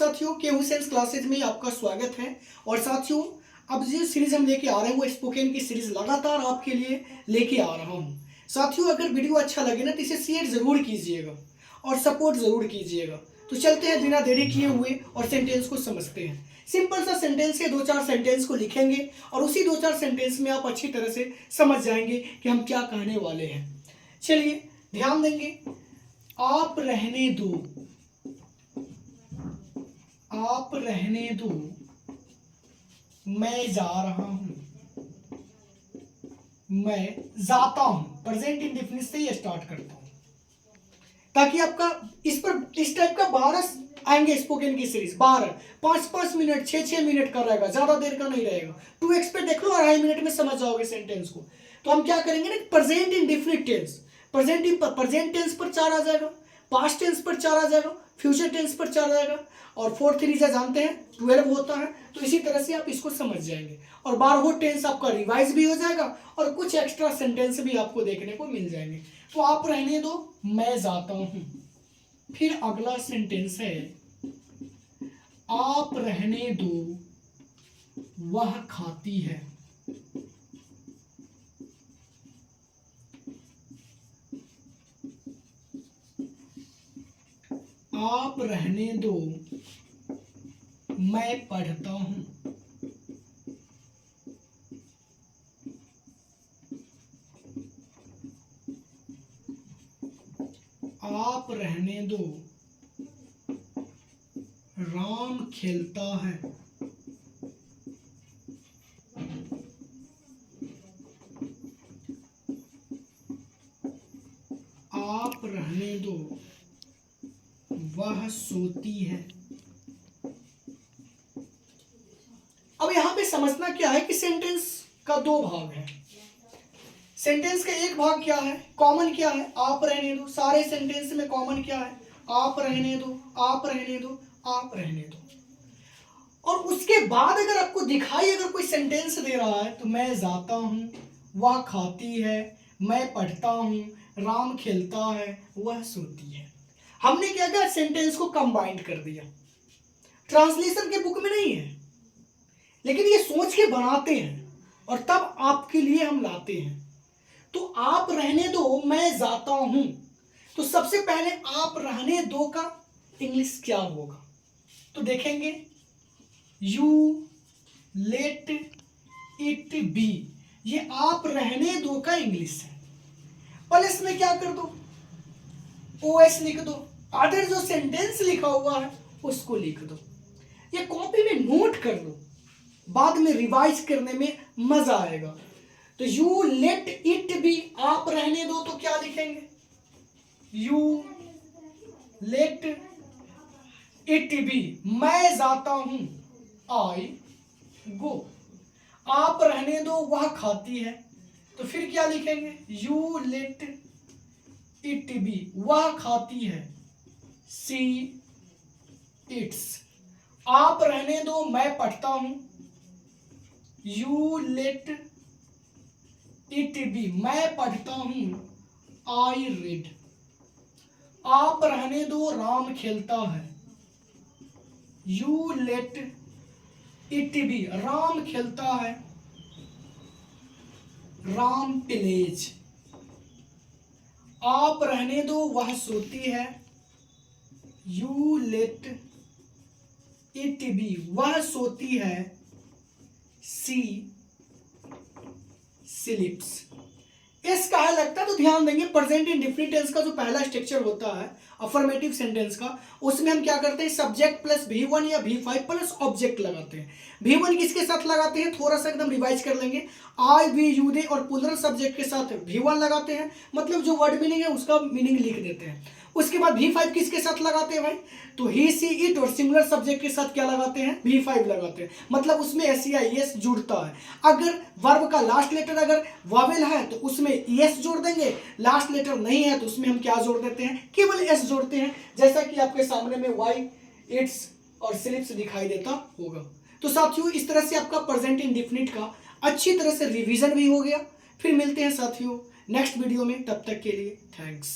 साथियों, केहू sense classes में आपका स्वागत है। और साथियों, अब जो सीरीज हम लेके आ रहे हैं वो स्पोकन की सीरीज लगातार आपके लिए लेके आ रहा हूँ। साथियों, अगर वीडियो अच्छा लगे ना तो इसे शेयर जरूर कीजिएगा और सपोर्ट जरूर कीजिएगा। तो चलते हैं बिना देरी किए हुए और सेंटेंस को समझते हैं। सिंपल सा सेंटेंस है, 2-4 सेंटेंस को लिखेंगे और उसी 2-4 सेंटेंस में आप अच्छी तरह से समझ जाएंगे कि हम क्या कहने वाले हैं। चलिए ध्यान देंगे। आप रहने दो, आप रहने दो, मैं जा रहा हूं, मैं जाता हूं। प्रेजेंट इंडेफिनिट से ये स्टार्ट करता हूं ताकि आपका इस टाइप का 12 आएंगे स्पोकन की सीरीज। 12 5-5 मिनट 6-6 मिनट का रहेगा, ज्यादा देर का नहीं रहेगा। 2x पे देख लो, 2.5 मिनट में समझ जाओगे सेंटेंस को। तो हम क्या करेंगे ना, present indefinite tense, present tense पर 4 आ जाएगा, पास्ट टेंस पर 4 आ जाएगा, फ्यूचर टेंस पर 4 आ जाएगा और 4 3 जानते हैं 12 होता है। तो इसी तरह से आप इसको समझ जाएंगे और 12वां टेंस आपका रिवाइज भी हो जाएगा और कुछ एक्स्ट्रा सेंटेंस भी आपको देखने को मिल जाएंगे। तो आप रहने दो, मैं जाता हूं। फिर अगला सेंटेंस है, आप रहने दो, वह खाती है। आप रहने दो, मैं पढ़ता हूं। आप रहने दो, राम खेलता है। आप रहने दो, वह सोती है। अब यहां पे समझना क्या है कि सेंटेंस का 2 भाग है। सेंटेंस का एक भाग क्या है, कॉमन क्या है, आप रहने दो। सारे सेंटेंस में कॉमन क्या है, आप रहने दो, आप रहने दो, आप रहने दो। और उसके बाद अगर आपको दिखाई अगर कोई सेंटेंस दे रहा है तो मैं जाता हूं, वह खाती है, मैं पढ़ता हूं, राम खेलता है, वह सोती है। हमने क्या किया, सेंटेंस को कंबाइंड कर दिया। ट्रांसलेशन के बुक में नहीं है, लेकिन ये सोच के बनाते हैं और तब आपके लिए हम लाते हैं। तो आप रहने दो, मैं जाता हूं। तो सबसे पहले आप रहने दो का इंग्लिश क्या होगा तो देखेंगे, यू लेट इट बी। ये आप रहने दो का इंग्लिश है। प्लस में क्या कर दो, ओएस लिख दो। अदर जो सेंटेंस लिखा हुआ है उसको लिख दो। ये कॉपी में नोट कर लो, बाद में रिवाइज करने में मजा आएगा। तो यू लेट इट बी, आप रहने दो तो क्या लिखेंगे, यू लेट इट बी, मैं जाता हूं, आई गो। आप रहने दो, वह खाती है, तो फिर क्या लिखेंगे, यू लेट इट बी, वह खाती है, सी इट्स। आप रहने दो, मैं पढ़ता हूं, यू लेट इट बी, मैं पढ़ता हूं, आई रीड। आप रहने दो, राम खेलता है, you let it be, Ram खेलता है, राम प्लेज। आप रहने दो, वह सोती है, यू लेट इट बी, वह सोती है, सी स्लीप्स। इसका है लगता है तो ध्यान देंगे, प्रेजेंट इंडेफिनिट टेंस का जो पहला स्ट्रक्चर होता है अफर्मेटिव सेंटेंस का, उसमें हम क्या करते हैं, सब्जेक्ट प्लस V1 या V5 प्लस ऑब्जेक्ट लगाते हैं। V1 किसके साथ लगाते हैं, थोड़ा सा एकदम रिवाइज कर लेंगे। आई वी यू दे और पुलरल सब्जेक्ट के साथ V1 लगाते हैं, मतलब जो वर्ड मीनिंग है उसका मीनिंग लिख देते हैं। उसके बाद V5 किसके साथ लगाते हैं भाई, तो ही सी इट और सिमिलर सब्जेक्ट के साथ क्या लगाते हैं, V5 लगाते हैं, मतलब उसमें एस या एस जुड़ता है। अगर वर्ब का लास्ट लेटर अगर वावेल है तो उसमें एस जोड़ देंगे, लास्ट लेटर नहीं है तो उसमें हम क्या जोड़ देते हैं, केवल एस जोड़ते हैं, जैसा कि आपके सामने में वाई इट्स और स्लिप्स दिखाई देता होगा। तो साथियों, इस तरह से आपका प्रेजेंट इंडेफिनिट का अच्छी तरह से रिवीजन भी हो गया। फिर मिलते हैं साथियों नेक्स्ट वीडियो में, तब तक के लिए थैंक्स।